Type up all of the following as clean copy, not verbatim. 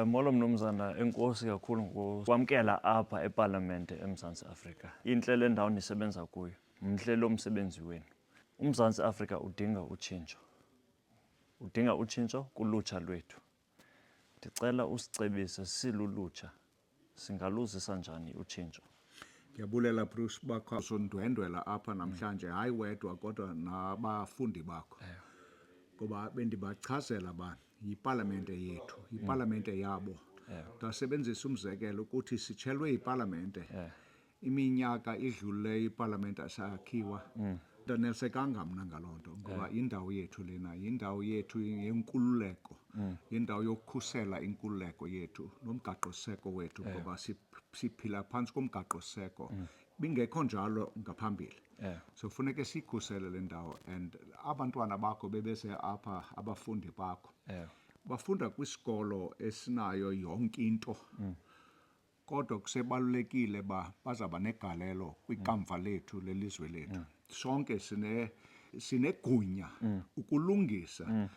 Molo mnumzana, enkosi kakhulu ngokwamkela apha eParlamente eMzantsi Afrika. Intle le ndawo nisebenza kuyo, mhle lo msebenzi wenu. UMzantsi Afrika udinga utshintsho. Udinga utshintsho kulutsha lwethu. Ndicela usicebise silulutsha singaluzisa njani utshintsho. Ndiyabulela Bruce bakho sondwendwela apha namhlanje hayi wedwa kodwa nabafundi bakho. Ngoba bendibachazela bani yiParlamente yethu, yiParlamente yabo. Ndasebenzisa umzekelo ukuthi sitshelwe yiParlamente. Iminyaka idlulileyo iParlamente asakhiwa. Ndonelisekanga mna ngaloo nto ngoba indawo yethu lena, yindawo yethu yenkululeko, yindawo yokukhusela inkululeko yethu nomgaqo-seko wethu ngoba siphila phantsi komgaqo-seko. Bingekho njalo ngaphambili. So funeke siyikhusele le ndawo and abantwana bakho bebese apha abafundi bakho. Bafunda kwisikolo esinayo yonke into. Kodwa kusebalulekile ba bazaba negalelo kwikamva lethu lelizwe lethu. Sonke sinegunya ukulungisa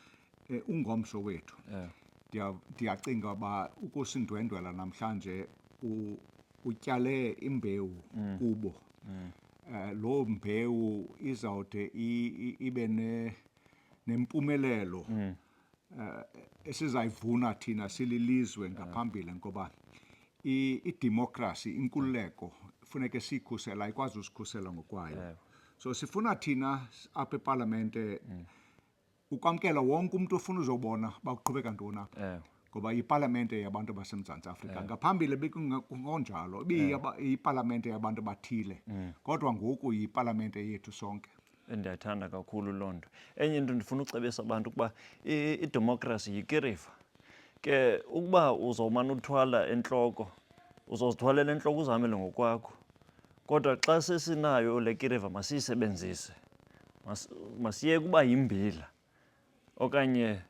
ungomso wethu. Ndiyacinga ba ukusindwendwela namhlanje utyale imbewu kubo. Lo mbewu izawude ibe nempumelelo esizayivuna thina sililizwe ngaphambili ngoba idemocracy, inkululeko funeke siyikhusela, ayikwazi usikhusela ngokwayo. So sifuna thina apha eParlamente ukwamkela wonke umuntu ofuna uzobona baqhubeka ntoni apha. Ngoba yiParlamente yabantu baseMzantsi Afrika. Ngaphambili bekungonjalo, iParlamente yabantu bathile. Kodwa ngoku yiParlamente yethu sonke. Ndiyathanda kakhulu loo nto. Enye into ndifuna ucebisa abantu ukuba idemokhrasi yikiriva. Ke ukuba uzawumane uthwala entloko, uzozithwalela entloko uzihambele ngokwakho. Kodwa xa sesinayo le kiriva masiyisebenzise. Masiyeke uba yimbila okanye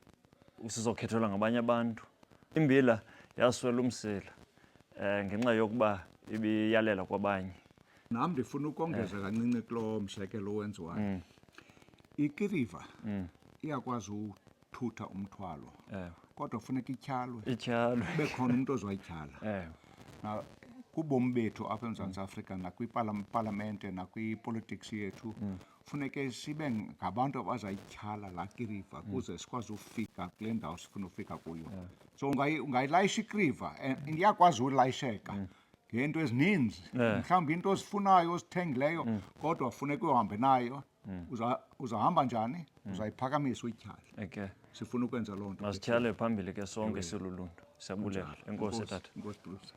sizokhethelwa ngabanye abantu. Imbila yaswela umsila ngenxa yokuba ibiyalela kwabanye. Nam ndifuna ukongeza kancinci kulo mshekelo owenziwayo. Ikiriva iyakwazi uthutha umthwalo. Kodwa funeka ityhalwe. Kube khona umuntu ozoyityhala. Kubomi bethu apha eMzantsi Afrika nakwiParlamente nakwipolitics yethu funeke sibe ngabantu abazayityhala laa kiriva ukuze sikwazi ufika kule ndawo sifuna ufika kuyo. So ungayilayisha ikiriva iyakwazi ulayisheka ngento ezininzi. Mhlawumbi into ozifunayo ozithengileyo kodwa funeka uhambe nayo. Uzahamba njani? Uzayiphakamisa uyityhale. Sifuna ukwenza loo nto. Masityhale phambili ke sonke siluluntu. Siyabulela. Enkosi tata. Enkosi Bruce.